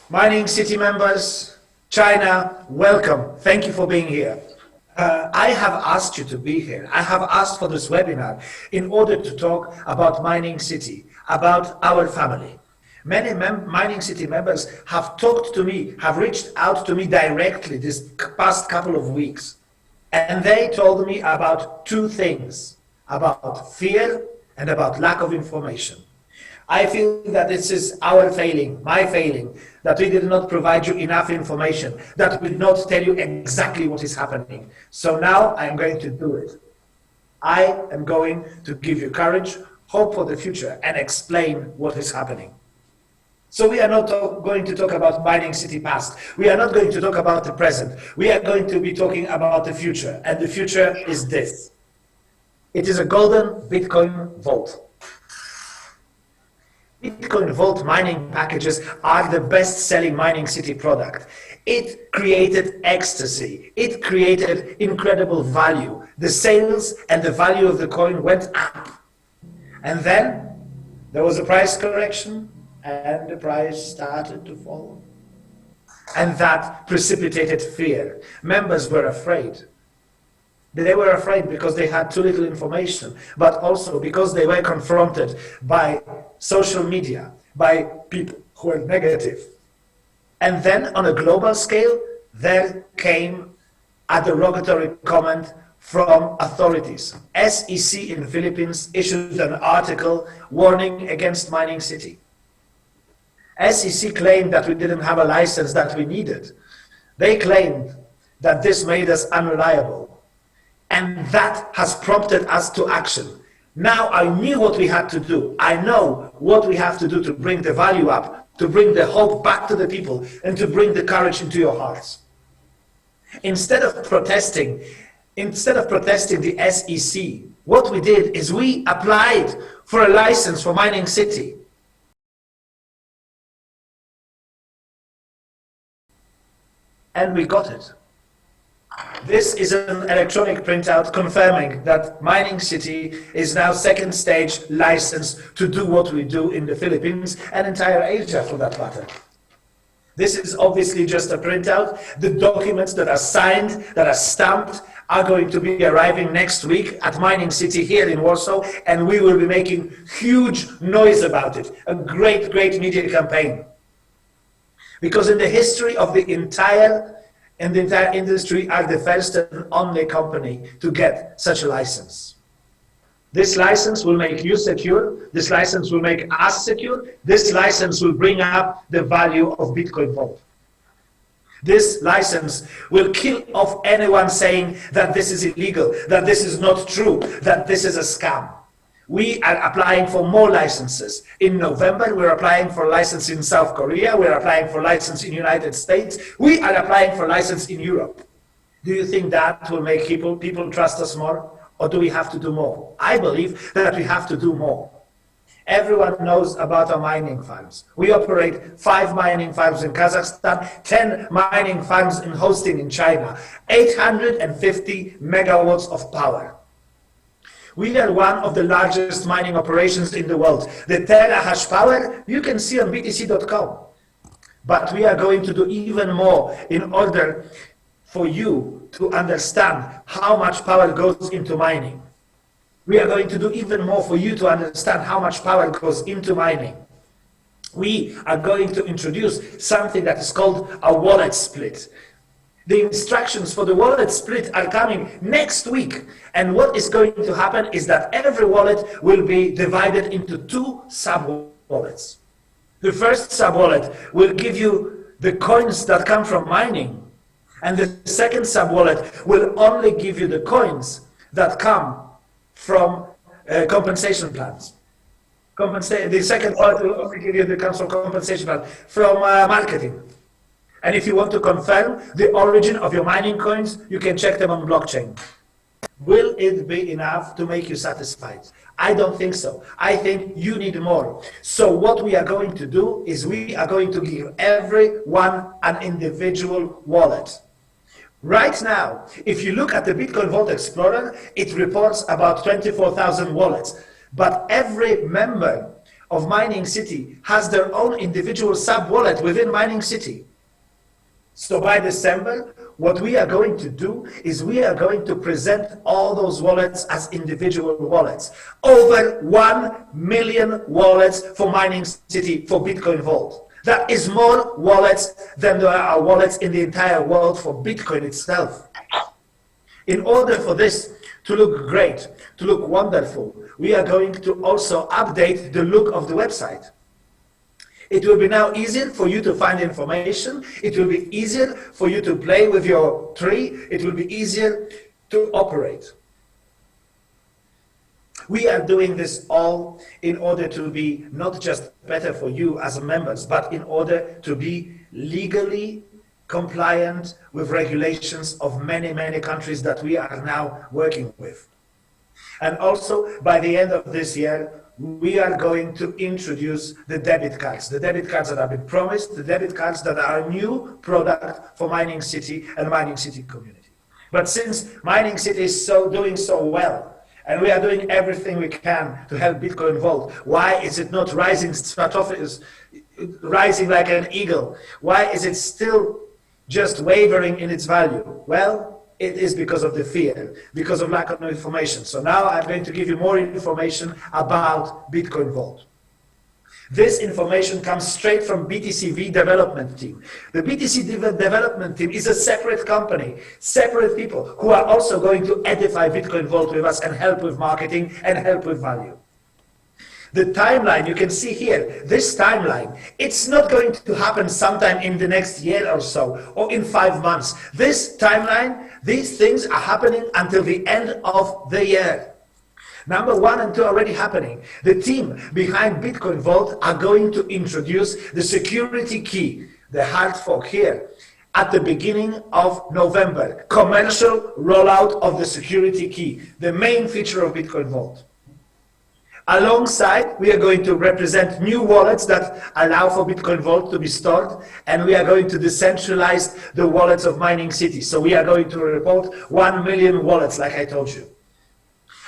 Mining City members, China, welcome. Thank you for being here. I have asked you to be here. I have asked for this webinar in order to talk about Mining City, about our family. Many Mining City members have talked to me, have reached out to me directly this past couple of weeks. And they told me about two things, about fear and about lack of information. I feel that this is our failing, my failing, that we did not provide you enough information, that we did not tell you exactly what is happening. So now I am going to do it. I am going to give you courage, hope for the future, and explain what is happening. So we are not going to talk about Mining City past. We are not going to talk about the present. We are going to be talking about the future. And the future is this. It is a golden Bitcoin vault. Bitcoin Vault mining packages are the best-selling Mining City product. It created ecstasy. It created incredible value. The sales and the value of the coin went up. And then there was a price correction and the price started to fall. And that precipitated fear. Members were afraid. They were afraid because they had too little information, but also because they were confronted by social media, by people who were negative. And then on a global scale, there came a derogatory comment from authorities. SEC in the Philippines issued an article warning against Mining City. SEC claimed that we didn't have a license that we needed. They claimed that this made us unreliable. And that has prompted us to action. Now I knew what we had to do. I know what we have to do to bring the value up, to bring the hope back to the people, and to bring the courage into your hearts. Instead of protesting the SEC, what we did is we applied for a license for Mining City. And we got it. This is an electronic printout confirming that Mining City is now second stage licensed to do what we do in the Philippines and entire Asia for that matter. This is obviously just a printout. The documents that are signed, that are stamped, are going to be arriving next week at Mining City here in Warsaw, and we will be making huge noise about it. A great, great media campaign. Because in the history of the entire industry are the first and only company to get such a license. This license will make you secure. This license will make us secure. This license will bring up the value of Bitcoin Vault. This license will kill off anyone saying that this is illegal, that this is not true, that this is a scam. We are applying for more licenses. In November, we're applying for a license in South Korea. We're applying for a license in the United States. We are applying for a license in Europe. Do you think that will make people trust us more? Or do we have to do more? I believe that we have to do more. Everyone knows about our mining farms. We operate 5 mining farms in Kazakhstan, 10 mining farms in hosting in China, 850 megawatts of power. We are one of the largest mining operations in the world. The terahash power you can see on btc.com. But we are going to do even more in order for you to understand how much power goes into mining. We are going to do even more for you to understand how much power goes into mining. We are going to introduce something that is called a wallet split. The instructions for the wallet split are coming next week. And what is going to happen is that every wallet will be divided into 2 sub-wallets. The first sub-wallet will give you the coins that come from mining. And the second sub-wallet will only give you the coins that come from compensation plans. The second wallet will only give you the compensation plan from marketing. And if you want to confirm the origin of your mining coins, you can check them on blockchain. Will it be enough to make you satisfied? I don't think so. I think you need more. So what we are going to do is we are going to give everyone an individual wallet. Right now, if you look at the Bitcoin Vault Explorer, it reports about 24,000 wallets. But every member of Mining City has their own individual sub-wallet within Mining City. So by December, what we are going to do is we are going to present all those wallets as individual wallets. Over 1 million wallets for Mining City for Bitcoin Vault. That is more wallets than there are wallets in the entire world for Bitcoin itself. In order for this to look great, to look wonderful, we are going to also update the look of the website. It will be now easier for you to find information. It will be easier for you to play with your tree. It will be easier to operate. We are doing this all in order to be not just better for you as members, but in order to be legally compliant with regulations of many, many countries that we are now working with. And also, by the end of this year, we are going to introduce the debit cards that have been promised, the debit cards that are a new product for Mining City and Mining City community. But since Mining City is doing so well, and we are doing everything we can to help Bitcoin Vault, why is it not rising like an eagle? Why is it still just wavering in its value? Well, it is because of the fear, because of lack of information. So now I'm going to give you more information about Bitcoin Vault. This information comes straight from btcv development team. The btcv development team is a separate company, separate people who are also going to edify Bitcoin Vault with us and help with marketing and help with value. The timeline you can see here, this timeline, it's not going to happen sometime in the next year or so, or in 5 months. This timeline, these things are happening until the end of the year. Number 1 and 2 are already happening. The team behind Bitcoin Vault are going to introduce the security key, the hard fork here, at the beginning of November. Commercial rollout of the security key, the main feature of Bitcoin Vault. Alongside, we are going to represent new wallets that allow for Bitcoin Vault to be stored, and we are going to decentralize the wallets of Mining City. So we are going to report 1 million wallets, like I told you.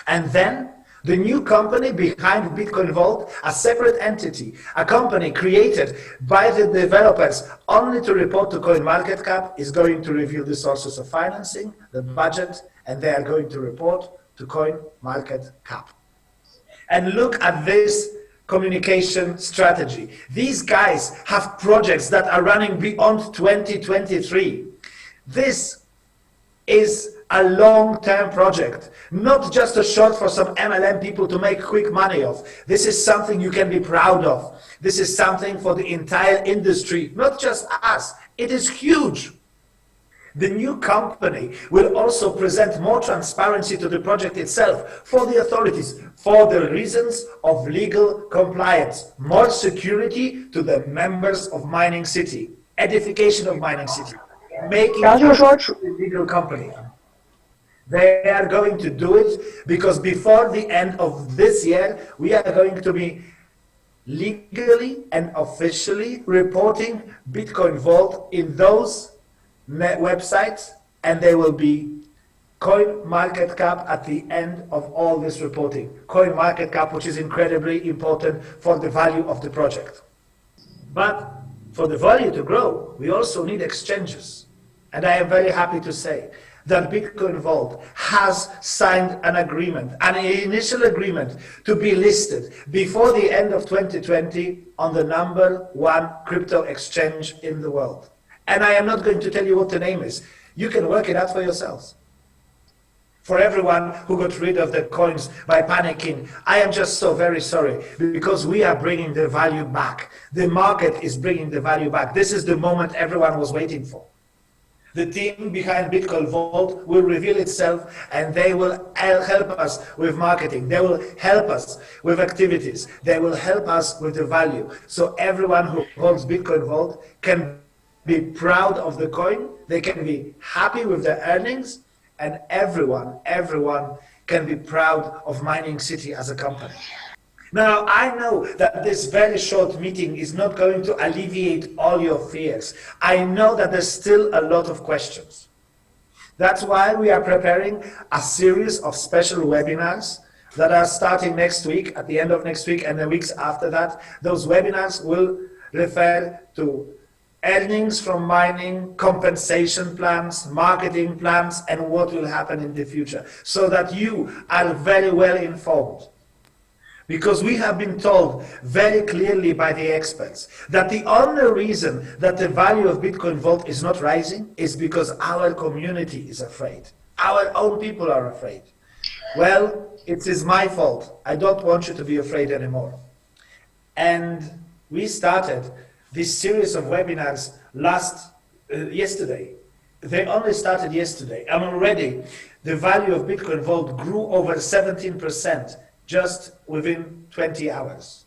And then, the new company behind Bitcoin Vault, a separate entity, a company created by the developers only to report to CoinMarketCap, is going to reveal the sources of financing, the budget, and they are going to report to CoinMarketCap. And look at this communication strategy. These guys have projects that are running beyond 2023. This is a long-term project, not just a shot for some MLM people to make quick money off. This is something you can be proud of. This is something for the entire industry, not just us. It is huge. The new company will also present more transparency to the project itself for the authorities, for the reasons of legal compliance, more security to the members of Mining City, edification of Mining City, making it a legal company. They are going to do it because before the end of this year, we are going to be legally and officially reporting Bitcoin Vault in those websites, and they will be CoinMarketCap at the end of all this reporting. CoinMarketCap, which is incredibly important for the value of the project. But for the value to grow, we also need exchanges. And I am very happy to say that Bitcoin Vault has signed an agreement, an initial agreement to be listed before the end of 2020 on the #1 crypto exchange in the world. And I am not going to tell you what the name is. You can work it out for yourselves. For everyone who got rid of their coins by panicking, I am just so very sorry, because we are bringing the value back. The market is bringing the value back. This is the moment everyone was waiting for. The team behind Bitcoin Vault will reveal itself, and they will help us with marketing. They will help us with activities. They will help us with the value. So everyone who holds Bitcoin Vault can be proud of the coin, they can be happy with their earnings, and everyone can be proud of Mining City as a company. Now, I know that this very short meeting is not going to alleviate all your fears. I know that there's still a lot of questions. That's why we are preparing a series of special webinars that are starting next week, at the end of next week and the weeks after that. Those webinars will refer to earnings from mining, compensation plans, marketing plans, and what will happen in the future, so that you are very well informed. Because we have been told very clearly by the experts that the only reason that the value of Bitcoin Vault is not rising is because our community is afraid. Our own people are afraid. Well, it is my fault. I don't want you to be afraid anymore. And we started this series of webinars yesterday. They only started yesterday. And already the value of Bitcoin Vault grew over 17%. Just within 20 hours.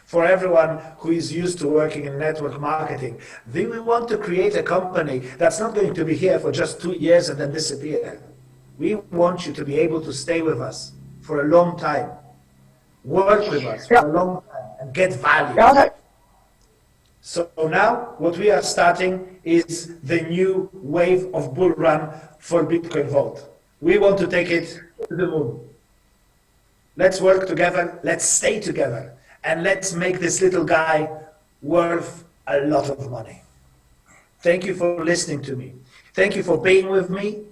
For everyone who is used to working in network marketing, we want to create a company that's not going to be here for just 2 years and then disappear. We want you to be able to stay with us for a long time, work with us for a long time, and get value. So now what we are starting is the new wave of bull run for Bitcoin Vault. We want to take it to the moon. Let's work together, let's stay together, and let's make this little guy worth a lot of money. Thank you for listening to me. Thank you for being with me,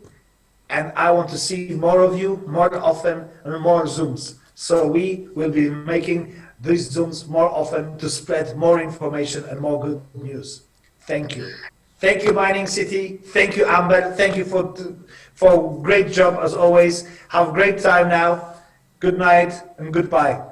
and I want to see more of you, more often, and more Zooms. So we will be making these Zooms more often to spread more information and more good news. Thank you. Thank you, Mining City. Thank you, Amber. Thank you for great job as always. Have a great time now. Good night and goodbye.